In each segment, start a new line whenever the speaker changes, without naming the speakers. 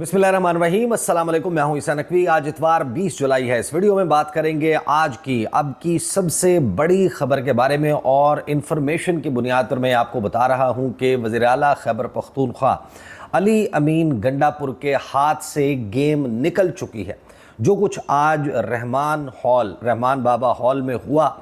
बिस्मिल्लाहिर्रहमानिर्रहीम, अस्सलाम वालेकुम। मैं हूं ईसा नकवी। आज इतवार 20 जुलाई है। इस वीडियो में बात करेंगे आज की अब की सबसे बड़ी खबर के बारे में और इन्फॉर्मेशन की बुनियाद पर मैं आपको बता रहा हूं कि वज़ीर आला खैबर पख्तूनख्वा अली अमीन गंडापुर के हाथ से गेम निकल चुकी है। जो कुछ आज रहमान बाबा हॉल में हुआ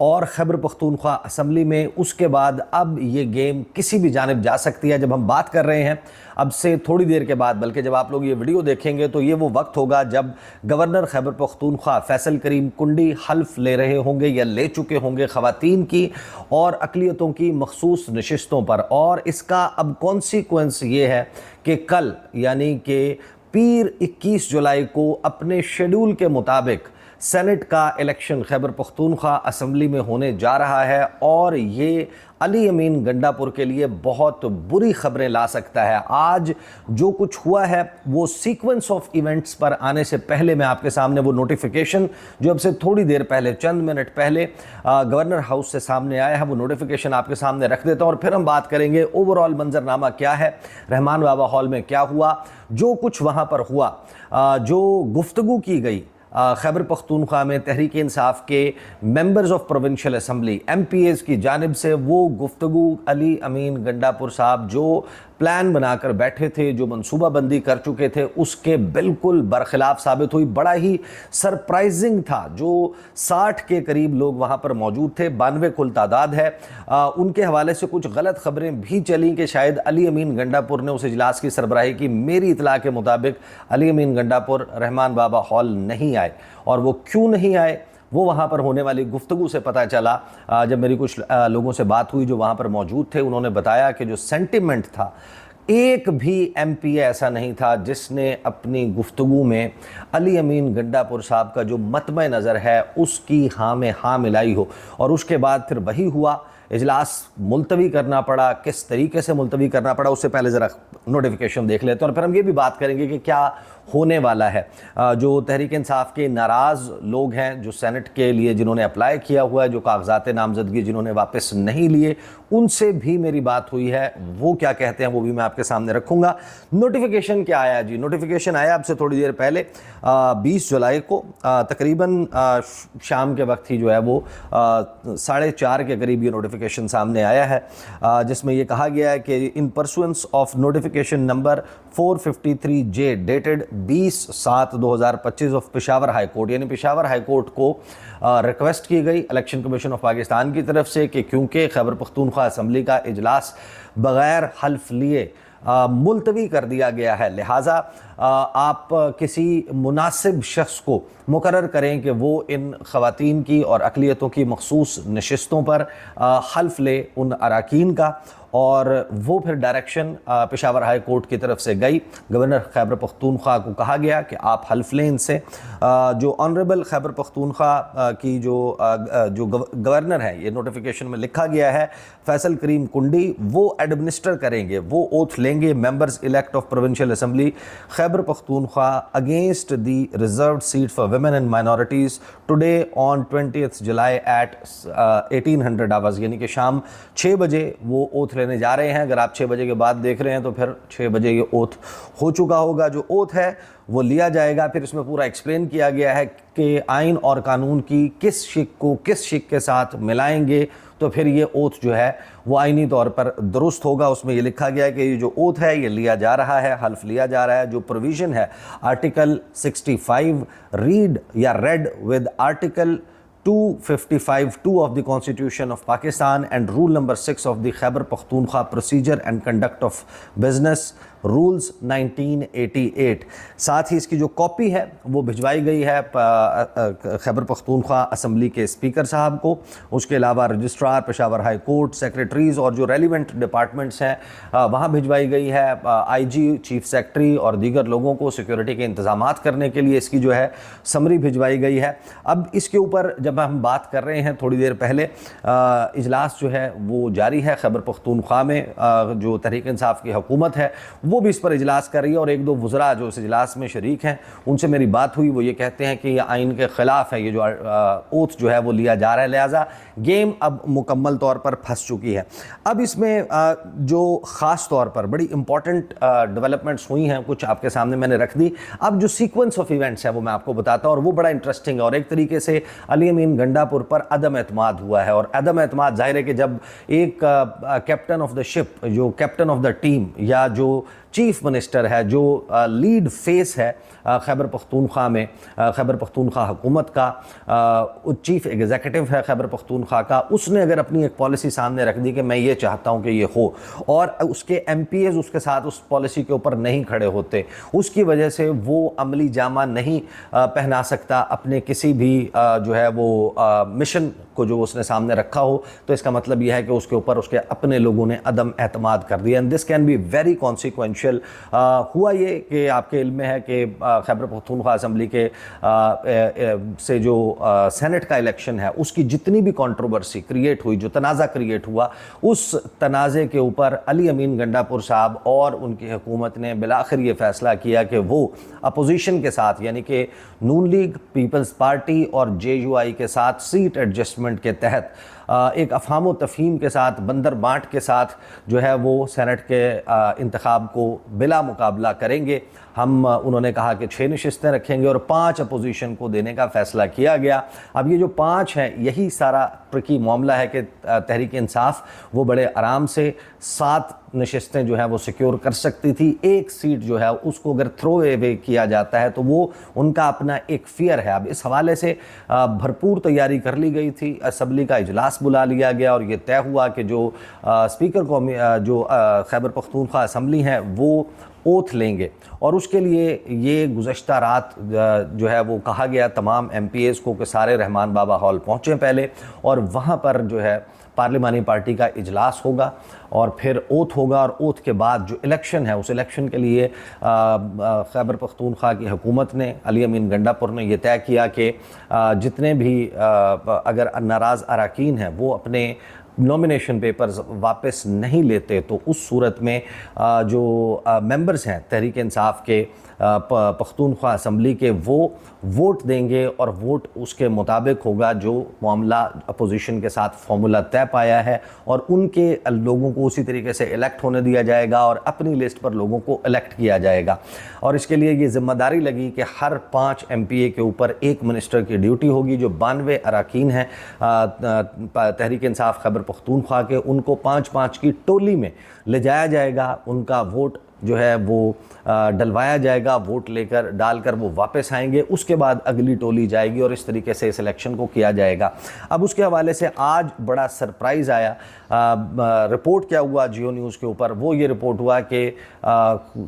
और खैबर पख्तूनख्वा असम्बली में, उसके बाद अब ये गेम किसी भी जानिब जा सकती है। जब हम बात कर रहे हैं अब से थोड़ी देर के बाद, बल्कि जब आप लोग ये वीडियो देखेंगे तो ये वो वक्त होगा जब गवर्नर खैबर पख्तूनख्वा फैसल करीम कुंडी हल्फ ले रहे होंगे या ले चुके होंगे ख़वातीन की और अक़लियतों की मखसूस नशिस्तों पर। और इसका अब कॉन्सिक्वेंस ये है कि कल यानी कि पीर 21 जुलाई को अपने शेड्यूल के मुताबिक सेनेट का इलेक्शन खैबर पख्तूनख्वा असम्बली में होने जा रहा है और ये अली अमीन गंडापुर के लिए बहुत बुरी खबरें ला सकता है। आज जो कुछ हुआ है वो सीक्वेंस ऑफ इवेंट्स पर आने से पहले मैं आपके सामने वो नोटिफिकेशन जो अब से थोड़ी देर पहले, चंद मिनट पहले गवर्नर हाउस से सामने आया है, वो नोटिफिकेशन आपके सामने रख देता हूँ और फिर हम बात करेंगे ओवरऑल मंजरनामा क्या है, रहमान बाबा हॉल में क्या हुआ, जो कुछ वहाँ पर हुआ, जो गुफ्तगू की गई खैबर पख्तूनख्वा में तहरीक इंसाफ के members of provincial assembly MPAs की जानिब से, वो गुफ्तगू अली अमीन गंडापुर साहब जो प्लान बनाकर बैठे थे, जो मनसूबाबंदी कर चुके थे, उसके बिल्कुल बरखिलाफ साबित हुई। बड़ा ही सरप्राइजिंग था। जो 60 के करीब लोग वहाँ पर मौजूद थे, 92 कुल तादाद है, उनके हवाले से कुछ गलत खबरें भी चली कि शायद अली अमीन गंडापुर ने उस इजलास की सरबराही की। मेरी इतला के मुताबिक अली अमीन गंडापुर रहमान बाबा हॉल नहीं आए, और वो क्यों नहीं आए वो वहाँ पर होने वाली गुफ्तगू से पता चला। जब मेरी कुछ लोगों से बात हुई जो वहाँ पर मौजूद थे, उन्होंने बताया कि जो सेंटिमेंट था, एक भी MPA ऐसा नहीं था जिसने अपनी गुफ्तगू में अली अमीन गंडापुर साहब का जो मतमे नज़र है उसकी हाँ में हाँ मिलाई हो। और उसके बाद फिर वही हुआ, इजलास मुलतवी करना पड़ा। किस तरीके से मुलतवी करना पड़ा उससे पहले ज़रा नोटिफिकेशन देख लेते हैं और फिर हम ये भी बात करेंगे कि क्या होने वाला है। जो तहरीक इंसाफ के नाराज़ लोग हैं, जो सेनेट के लिए जिन्होंने अप्लाई किया हुआ है, जो कागजात नामजदगी जिन्होंने वापस नहीं लिए, उनसे भी मेरी बात हुई है। वो क्या कहते हैं वो भी मैं आपके सामने रखूँगा। नोटिफिकेशन क्या आया जी? नोटिफिकेशन आया अब से थोड़ी देर पहले 20 जुलाई को, तकरीबन शाम के वक्त ही जो है वो 4:30 के करीब ये नोटिफिकेशन सामने आया है, जिसमें ये कहा गया है कि इन pursuance of notification number 453J dated 20/7/2025 of Peshawar high court, यानी पेशावर हाई कोर्ट को रिक्वेस्ट की गई इलेक्शन कमीशन ऑफ पाकिस्तान की तरफ से कि क्योंकि खैबर पख्तूनख्वा असम्बली का इजलास बग़ैर हल्फ लिए मुलतवी कर दिया गया है, लिहाजा आप किसी मुनासिब शख्स को मुकर्रर करें कि वो इन ख़वातीन की और अक़लियतों की मखसूस नशिस्तों पर हल्फ ले उन अराकीन का। और वो फिर डायरेक्शन पेशावर हाई कोर्ट की तरफ से गई। गवर्नर खैबर पख्तूनख्वा को कहा गया कि आप हल्फ लें इनसे। जो ऑनरेबल खैबर पख्तूनख्वा की जो गवर्नर है, ये नोटिफिकेशन में लिखा गया है, फैसल करीम कुंडी, वो एडमिनिस्टर करेंगे, वो ओथ लेंगे members elect of provincial assembly Khyber Pakhtunkhwa against the reserved seat for women and minorities today on 20 July at 1800 hours, यानी कि शाम 6 बजे वो ओथ लेने जा रहे हैं। अगर आप 6 बजे के बाद देख रहे हैं तो फिर 6 बजे ये ओथ हो चुका होगा। जो ओथ है वो लिया जाएगा। फिर इसमें पूरा एक्सप्लेन किया गया है कि आइन और कानून की किस शिक को किस शिक के साथ मिलाएंगे तो फिर ये ओथ जो है वो आइनी तौर पर दुरुस्त होगा। उसमें ये लिखा गया है कि ये जो ओथ है ये लिया जा रहा है, हल्फ लिया जा रहा है। जो प्रोविज़न है आर्टिकल 65 रीड या read with article 255(2) of the Constitution of Pakistan and Rule number 6 of the Khyber Pakhtunkhwa Procedure and Conduct of Business rules 1988। साथ ही इसकी जो कॉपी है वो भिजवाई गई है खैबर पख्तूनख्वा असम्बली के स्पीकर साहब को, उसके अलावा registrar Peshawar high court, secretaries और जो रेलिवेंट डिपार्टमेंट्स हैं वहाँ भिजवाई गई है। IG, चीफ सेक्रेटरी और दीगर लोगों को सिक्योरिटी के इंतज़ामात करने के लिए इसकी जो है समरी भिजवाई गई है। अब इसके ऊपर जब हम बात कर रहे हैं, थोड़ी देर पहले इजलास जो है वो जारी है खैबर पख्तूनख्वा में। जो तहरीक इंसाफ की हुकूमत है वो भी इस पर इजलास कर रही है और एक दो वज़रा जो इस इजलास में शरीक हैं उनसे मेरी बात हुई, वो ये कहते हैं कि ये आइन के ख़िलाफ़ है, ये जो ओथ जो है वो लिया जा रहा है, लिहाजा गेम अब मुकम्मल तौर पर फंस चुकी है। अब इसमें जो ख़ास तौर पर बड़ी इंपॉर्टेंट डेवलपमेंट्स हुई हैं कुछ आपके सामने मैंने रख दी। अब जो सीक्वेंस ऑफ इवेंट्स है वो मैं आपको बताता हूँ और वो बड़ा इंटरेस्टिंग है और एक तरीके से अली अमीन गंडापुर पर अदम एतमाद हुआ है। और अदम एतमाद ज़ाहिर है कि जब एक कैप्टन ऑफ द शिप, जो कैप्टन ऑफ द टीम या जो चीफ मिनिस्टर है, जो लीड फेस है खैबर पख्तूनख्वा में, खैबर पख्तूनख्वा हुकूमत का चीफ एग्जीक्यूटिव है खैबर पख्तूनख्वा का, उसने अगर अपनी एक पॉलिसी सामने रख दी कि मैं ये चाहता हूँ कि ये हो और उसके MPs उसके साथ उस पॉलिसी के ऊपर नहीं खड़े होते, उसकी वजह से वो अमली जामा नहीं पहना सकता अपने किसी भी जो है वो मिशन को जो उसने सामने रखा हो, तो इसका मतलब यह है कि उसके ऊपर उसके अपने लोगों ने अदम एतमाद कर दिया। And this can be very consequential. हुआ ये कि आपके इल्म में है कि खैबर पख्तूनख्वा असम्बली के से जो सेनेट का इलेक्शन है उसकी जितनी भी कंट्रोवर्सी क्रिएट हुई, जो तनाज़ा क्रिएट हुआ, उस तनाज़े के ऊपर अली अमीन गंडापुर साहब और उनकी हुकूमत ने बिलाखिर ये फ़ैसला किया कि वो अपोजिशन के साथ यानी कि नून लीग, पीपल्स पार्टी और JUI के साथ सीट एडजस्टमेंट के तहत एक अफ़हाम व तफ़हीम के साथ, बंदर बाँट के साथ जो है वो सेनेट के इंतखाब को बिला मुकाबला करेंगे। हम उन्होंने कहा कि 6 नशिस्तें रखेंगे और 5 अपोजिशन को देने का फ़ैसला किया गया। अब ये जो 5 हैं, यही सारा ट्रिकी मामला है कि तहरीक इंसाफ वो बड़े आराम से 7 नशिस्तें जो है वो सिक्योर कर सकती थी। एक सीट जो है उसको अगर थ्रो अवे किया जाता है तो वो उनका अपना एक फियर है। अब इस हवाले से भरपूर तैयारी कर ली गई थी, असम्बली का इजलास बुला लिया गया और ये तय हुआ कि जो स्पीकर को जो खैबर पख्तूनख्वा असम्बली है वो ओथ लेंगे और उसके लिए ये गुज़श्ता रात जो है वो कहा गया तमाम MPs को कि सारे रहमान बाबा हॉल पहुँचें पहले और वहाँ पर जो है पार्लिमानी पार्टी का इजलास होगा और फिर ओथ होगा और ओथ के बाद जो इलेक्शन है उस इलेक्शन के लिए खैबर पख्तूनख्वा की हुकूमत ने, अली अमीन गंडापुर ने यह तय किया कि जितने भी अगर नाराज़ अरकान हैं वो अपने नॉमिनेशन पेपर्स वापस नहीं लेते तो उस सूरत में जो मेंबर्स हैं तहरीक इंसाफ के पख्तूनख्वा असम्बली के, वो वोट देंगे और वोट उसके मुताबिक होगा जो मामला अपोजिशन के साथ फार्मूला तय पाया है और उनके लोगों को उसी तरीके से इलेक्ट होने दिया जाएगा और अपनी लिस्ट पर लोगों को इलेक्ट किया जाएगा। और इसके लिए ये जिम्मेदारी लगी कि हर 5 MPA के ऊपर एक मिनिस्टर की ड्यूटी होगी। जो 92 अरकान हैं तहरीक इंसाफ खैबर पख्तूनख्वा के, उनको 5-5 की टोली में ले जाया जाएगा, उनका वोट जो है वो डलवाया जाएगा, वोट लेकर डालकर वो वापस आएंगे, उसके बाद अगली टोली जाएगी और इस तरीके से इस इलेक्शन को किया जाएगा। अब उसके हवाले से आज बड़ा सरप्राइज़ आया। रिपोर्ट क्या हुआ जियो न्यूज़ के ऊपर, वो ये रिपोर्ट हुआ कि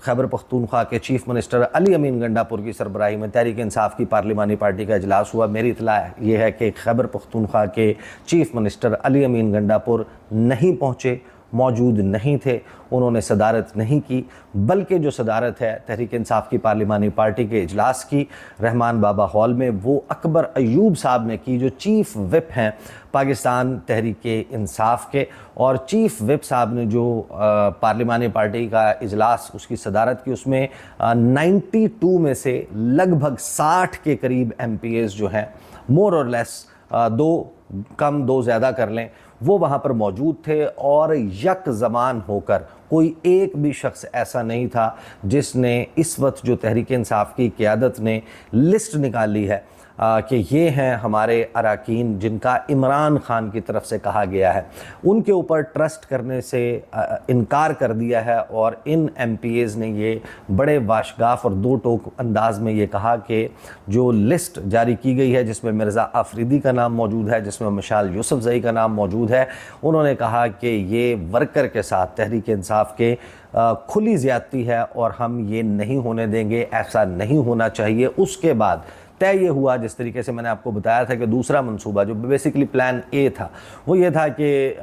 खैबर पख्तूनख्वा के चीफ मिनिस्टर अली अमीन गंडापुर की सरबराही में तहरीक इंसाफ की पार्लिमानी पार्टी का इजलास हुआ। मेरी इतला ये है कि खैबर पख्तूनख्वा के चीफ मिनिस्टर अली अमीन गंडापुर नहीं पहुँचे, मौजूद नहीं थे, उन्होंने सदारत नहीं की, बल्कि जो सदारत है तहरीक इंसाफ की पार्लिमानी पार्टी के इजलास की रहमान बाबा हॉल में वो अकबर अयूब साहब ने की, जो चीफ़ विप हैं पाकिस्तान तहरीक इंसाफ के। और चीफ़ विप साहब ने जो पार्लिमानी पार्टी का इजलास उसकी सदारत की, उसमें 92 में से लगभग 60 के करीब MPs जो हैं, मोर और लेस, 2 कम 2 ज़्यादा कर लें, वो वहाँ पर मौजूद थे और यक ज़मान होकर कोई एक भी शख्स ऐसा नहीं था जिसने इस वक्त जो तहरीक इंसाफ की क़यादत ने लिस्ट निकाली है कि ये हैं हमारे अरकान जिनका इमरान खान की तरफ से कहा गया है, उनके ऊपर ट्रस्ट करने से इनकार कर दिया है। और इन MPs ने ये बड़े वाशगाफ और 2 टोक अंदाज में ये कहा कि जो लिस्ट जारी की गई है जिसमें मिर्ज़ा आफरीदी का नाम मौजूद है, जिसमें मशाल यूसुफजई का नाम मौजूद है, उन्होंने कहा कि ये वर्कर के साथ तहरीक इंसाफ के खुली ज़्यादती है और हम ये नहीं होने देंगे, ऐसा नहीं होना चाहिए। उसके बाद तय ये हुआ, जिस तरीके से मैंने आपको बताया था कि दूसरा मंसूबा जो बेसिकली प्लान A था वो ये था कि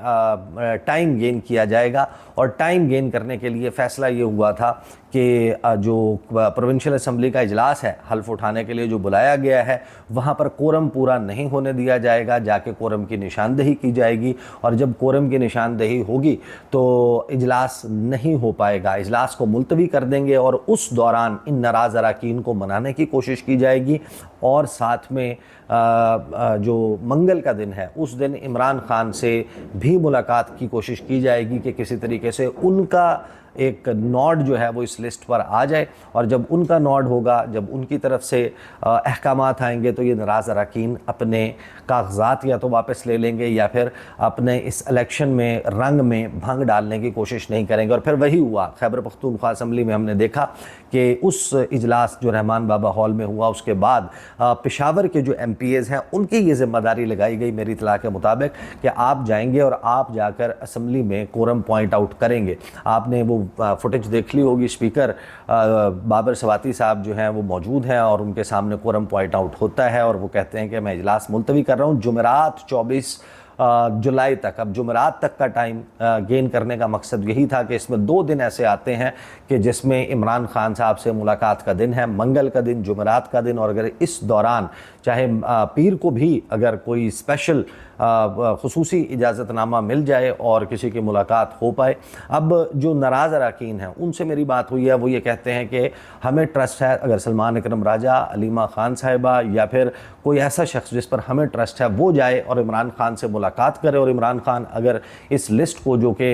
टाइम गेन किया जाएगा और टाइम गेन करने के लिए फ़ैसला ये हुआ था कि जो प्रोविंशियल असम्बली का इजलास है हल्फ उठाने के लिए जो बुलाया गया है, वहाँ पर कोरम पूरा नहीं होने दिया जाएगा, जाके कोरम की निशानदेही की जाएगी, और जब कोरम की निशानदेही होगी तो इजलास नहीं हो पाएगा, इजलास को मुलतवी कर देंगे और उस दौरान इन नाराज़ अरकान को मनाने की कोशिश की जाएगी। और साथ में जो मंगल का दिन है उस दिन इमरान खान से भी मुलाकात की कोशिश की जाएगी कि किसी तरीके से उनका एक नॉड जो है वो इस लिस्ट पर आ जाए, और जब उनका नॉड होगा, जब उनकी तरफ से अहकामात आएंगे, तो ये नाराज़ अरकान अपने कागजात या तो वापस ले लेंगे या फिर अपने इस इलेक्शन में रंग में भंग डालने की कोशिश नहीं करेंगे। और फिर वही हुआ खैबर पख्तूनख्वा असम्बली में, हमने देखा कि उस इजलास जो रहमान बाबा हॉल में हुआ, उसके बाद पेशावर के जो MPAs हैं उनकी ये जिम्मेदारी लगाई गई मेरी इतला के मुताबिक कि आप जाएंगे और आप जाकर असम्बली में कोरम पॉइंट आउट करेंगे। आपने वो फुटेज देख ली होगी, स्पीकर बाबर सवाती साहब जो हैं वो मौजूद हैं और उनके सामने कोरम पॉइंट आउट होता है और वो कहते हैं कि मैं इजलास मुलतवी कर रहा हूँ जुमेरात 24 जुलाई तक। अब जुमेरात तक का टाइम गेन करने का मकसद यही था कि इसमें 2 दिन ऐसे आते हैं कि जिसमें इमरान खान साहब से मुलाकात का दिन है, मंगल का दिन, जुमेरात का दिन, और अगर इस दौरान चाहे पीर को भी अगर कोई स्पेशल खुसूसी इजाज़तनामा मिल जाए और किसी की मुलाकात हो पाए। अब जो नाराज़ अरकान हैं उनसे मेरी बात हुई है, वो ये कहते हैं कि हमें ट्रस्ट है, अगर सलमान इकरम राजा, अलीमा खान साहिबा या फिर कोई ऐसा शख्स जिस पर हमें ट्रस्ट है वो जाए और इमरान खान से मुलाकात करे, और इमरान खान अगर इस लिस्ट को जो कि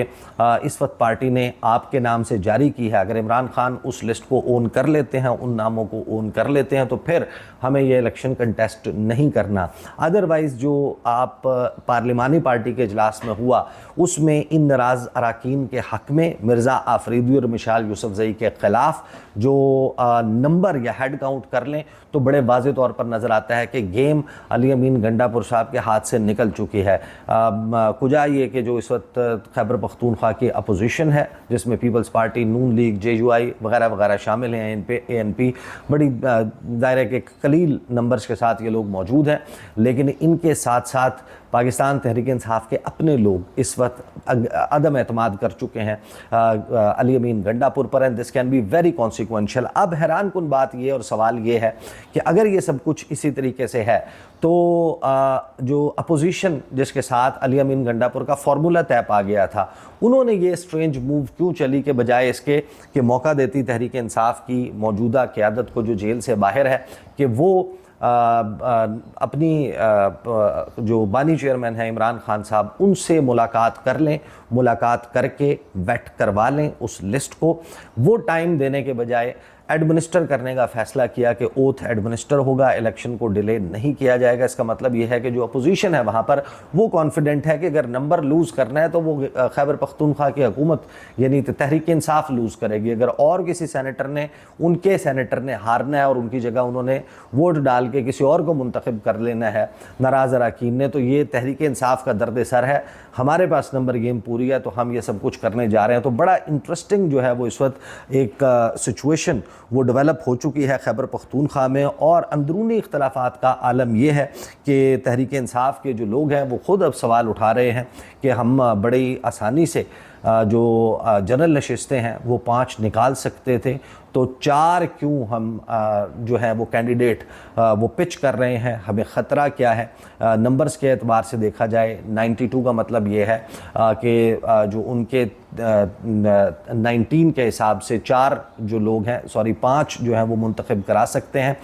इस वक्त पार्टी ने आपके नाम से जारी की है, अगर इमरान खान उस लिस्ट को ओन कर लेते हैं, उन नामों को ओन कर लेते हैं, तो फिर हमें ये इलेक्शन कंटेस्ट नहीं करना। अदरवाइज़ जो आप पार्लिमानी पार्टी के इजलास में हुआ उसमें इन नाराज़ अरकान के हक़ में मिर्ज़ा आफरीदी और मिशाल यूसुफजई के ख़िलाफ़ जो नंबर या हेड काउंट कर लें तो बड़े वाज़ेह तौर पर नज़र आता है कि गेम अली अमीन गंडापुर साहब के हाथ से निकल चुकी है। कुजा ये कि जो इस वक्त खैबर पख्तूनख्वा की अपोजिशन है, जिसमें पीपल्स पार्टी, नून लीग, JUI वगैरह वगैरह शामिल हैं, ANP, बड़ी दायरे के कलील नंबर्स के साथ ये लोग मौजूद हैं, लेकिन इनके साथ साथ पाकिस्तान तहरीक इंसाफ के अपने लोग इस वक्त अदम एतमाद कर चुके हैं अली अमीन गंडापुर पर, and this can be very consequential. अब हैरान कुन बात ये और सवाल ये है कि अगर ये सब कुछ इसी तरीके से है तो जो अपोजिशन जिसके साथ अली अमीन गंडापुर का फार्मूला तय पा गया था, उन्होंने ये स्ट्रेंज मूव क्यों चली कि बजाय इसके कि मौका देती तहरीक इंसाफ की मौजूदा क़यादत को जो जेल से बाहर है कि वो अपनी जो बानी चेयरमैन हैं इमरान खान साहब उनसे मुलाकात कर लें, मुलाकात करके वेट करवा लें उस लिस्ट को, वो टाइम देने के बजाय एडमिनिस्टर करने का फ़ैसला किया कि ओथ एडमिनिस्टर होगा, इलेक्शन को डिले नहीं किया जाएगा। इसका मतलब यह है कि जो अपोजिशन है वहाँ पर वो कॉन्फिडेंट है कि अगर नंबर लूज़ करना है तो वो खैबर पख्तूनख्वा की हुकूमत यानी तहरीक इंसाफ लूज़ करेगी। अगर और किसी सेनेटर ने, उनके सेनेटर ने हारना है और उनकी जगह उन्होंने वोट डाल के किसी और को मुंतखब कर लेना है नाराज़ अरकान ने, तो ये तहरीक इंसाफ का दर्द सर है। हमारे पास नंबर गेम पूरी है तो हम ये सब कुछ करने जा रहे हैं। तो बड़ा इंटरेस्टिंग जो है वो इस वक्त एक सिचुएशन वो डेवलप हो चुकी है खैबर पख्तूनख्वा में, और अंदरूनी इख्तलाफात का आलम यह है कि तहरीक इंसाफ के जो लोग हैं वो ख़ुद अब सवाल उठा रहे हैं कि हम बड़ी आसानी से जो जनरल नशिस्तें हैं वो 5 निकाल सकते थे, तो 4 क्यों हम जो है वो कैंडिडेट वो पिच कर रहे हैं, हमें ख़तरा क्या है। नंबर्स के एतबार से देखा जाए 92 का मतलब ये है कि जो उनके 19 के हिसाब से 4 जो लोग हैं, सॉरी 5 जो हैं वो मुंतखब करा सकते हैं।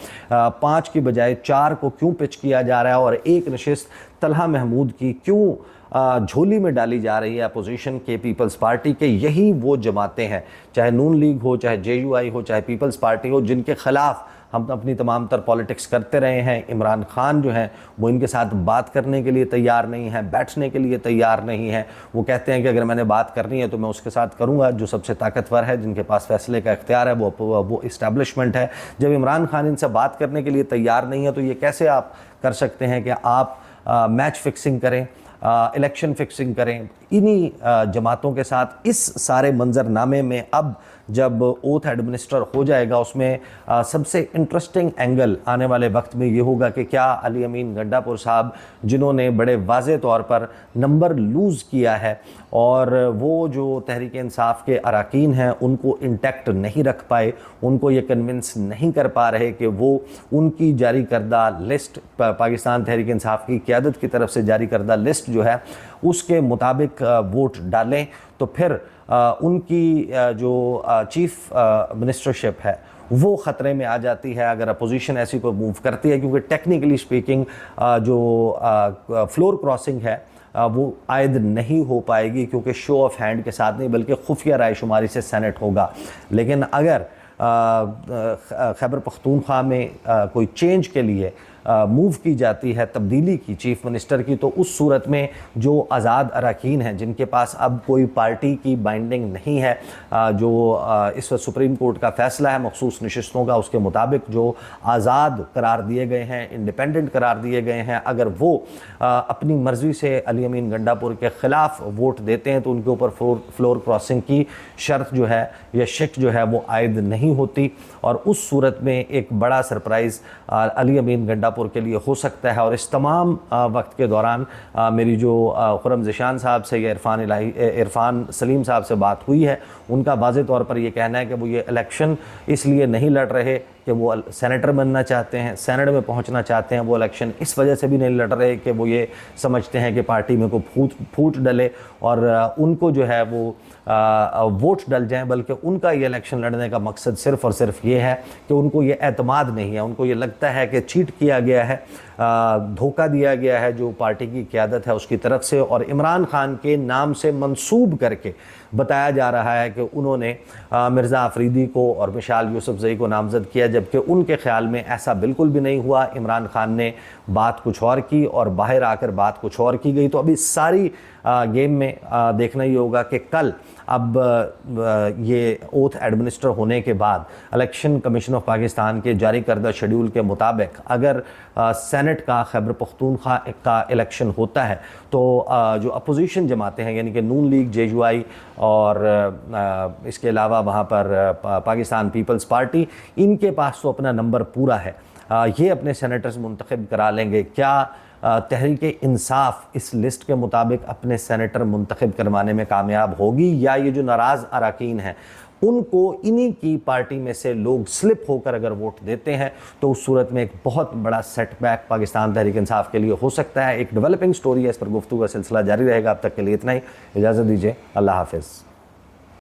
5 की बजाय 4 को क्यों पिच किया जा रहा है, और एक नशिस्त तलहा महमूद की क्यों झोली में डाली जा रही है अपोजिशन के पीपल्स पार्टी के। यही वो जमातें हैं, चाहे नून लीग हो, चाहे JUI हो, चाहे पीपल्स पार्टी हो, जिनके ख़िलाफ़ हम अपनी तमाम तर पॉलिटिक्स करते रहे हैं। इमरान खान जो हैं वो इनके साथ बात करने के लिए तैयार नहीं हैं, बैठने के लिए तैयार नहीं हैं। वो कहते हैं कि अगर मैंने बात करनी है तो मैं उसके साथ करूंगा जो सबसे ताकतवर है, जिनके पास फैसले का इख्तियार है, वो इस्टेब्लिशमेंट है। जब इमरान खान इनसे बात करने के लिए तैयार नहीं है तो ये कैसे आप कर सकते हैं कि आप मैच फिक्सिंग करें, इलेक्शन फिक्सिंग करें। इन्हीं जमातों के साथ इस सारे मंजरनामे में अब जब ओथ एडमिनिस्टर हो जाएगा, उसमें सबसे इंटरेस्टिंग एंगल आने वाले वक्त में ये होगा कि क्या अली अमीन गंडापुर साहब, जिन्होंने बड़े वाज़े तौर पर नंबर लूज़ किया है और वो जो तहरीक इंसाफ के अरकान हैं उनको इंटैक्ट नहीं रख पाए, उनको ये कन्विंस नहीं कर पा रहे कि वो उनकी जारी करदा लिस्ट, पाकिस्तान तहरीक इंसाफ की क़यादत की तरफ से जारी करदा लिस्ट जो है उसके मुताबिक वोट डालें, तो फिर उनकी जो चीफ मिनिस्टरशिप है वो ख़तरे में आ जाती है अगर अपोजिशन ऐसी कोई मूव करती है, क्योंकि टेक्निकली स्पीकिंग जो फ्लोर क्रॉसिंग है वो आयद नहीं हो पाएगी, क्योंकि शो ऑफ हैंड के साथ नहीं बल्कि खुफिया राय शुमारी से सेनेट होगा। लेकिन अगर खैबर पख्तूनख्वा में कोई चेंज के लिए मूव की जाती है, तब्दीली की चीफ मिनिस्टर की, तो उस सूरत में जो आज़ाद अरकान हैं जिनके पास अब कोई पार्टी की बाइंडिंग नहीं है, जो इस वक्त सुप्रीम कोर्ट का फ़ैसला है मखसूस नशिस्तों का, उसके मुताबिक जो आज़ाद करार दिए गए हैं, इंडिपेंडेंट करार दिए गए हैं, अगर वो अपनी मर्ज़ी से अली अमीन गंडापुर के ख़िलाफ़ वोट देते हैं तो उनके ऊपर फ्लोर क्रॉसिंग की शर्त जो है या शिक जो है वो आयद नहीं होती, और उस सूरत में एक बड़ा सरप्राइज़ अली अमीन गंडापुर के लिए हो सकता है। और इस तमाम वक्त के दौरान मेरी जो खुरम ज़िशान साहब से या इरफान सलीम साहब से बात हुई है, उनका वाज़े तौर पर यह कहना है कि वो ये इलेक्शन इसलिए नहीं लड़ रहे कि वो सेनेटर बनना चाहते हैं, सेनेट में पहुंचना चाहते हैं, वो इलेक्शन इस वजह से भी नहीं लड़ रहे कि वो ये समझते हैं कि पार्टी में कोई फूट डले और उनको जो है वो वोट डल जाएं, बल्कि उनका ये इलेक्शन लड़ने का मकसद सिर्फ़ और सिर्फ ये है कि उनको ये एतमाद नहीं है, उनको ये लगता है कि चीट किया गया है, धोखा दिया गया है जो पार्टी की क़यादत है उसकी तरफ से, और इमरान खान के नाम से मंसूब करके बताया जा रहा है कि उन्होंने मिर्ज़ा अफरीदी को और मिशाल यूसुफजई को नामज़द किया, जबकि उनके ख़्याल में ऐसा बिल्कुल भी नहीं हुआ। इमरान खान ने बात कुछ और की और बाहर आकर बात कुछ और की गई। तो अभी सारी गेम में देखना ही होगा कि कल अब ये ओथ एडमिनिस्टर होने के बाद इलेक्शन कमीशन ऑफ पाकिस्तान के जारी करदा शेड्यूल के मुताबिक अगर सेनेट का खैबर पख्तूनख्वा का इलेक्शन होता है तो जो अपोजिशन जमातें हैं यानी कि नून लीग, JUI और इसके अलावा वहाँ पर पाकिस्तान पीपल्स पार्टी, इनके पास तो अपना नंबर पूरा है, ये अपने सेनेटर्स मुंतखब करा लेंगे। क्या तहरीक इंसाफ इस लिस्ट के मुताबिक अपने सेनेटर मुंतखब करवाने में कामयाब होगी, या ये जो नाराज़ अरकान हैं उनको इन्हीं की पार्टी में से लोग स्लिप होकर अगर वोट देते हैं तो उस सूरत में एक बहुत बड़ा सेटबैक पाकिस्तान तहरीक इंसाफ के लिए हो सकता है। एक डेवलपिंग स्टोरी है, इस पर गुफ्तगू का सिलसिला जारी रहेगा। अब तक के लिए इतना ही, इजाज़त दीजिए, अल्लाह हाफ़िज़।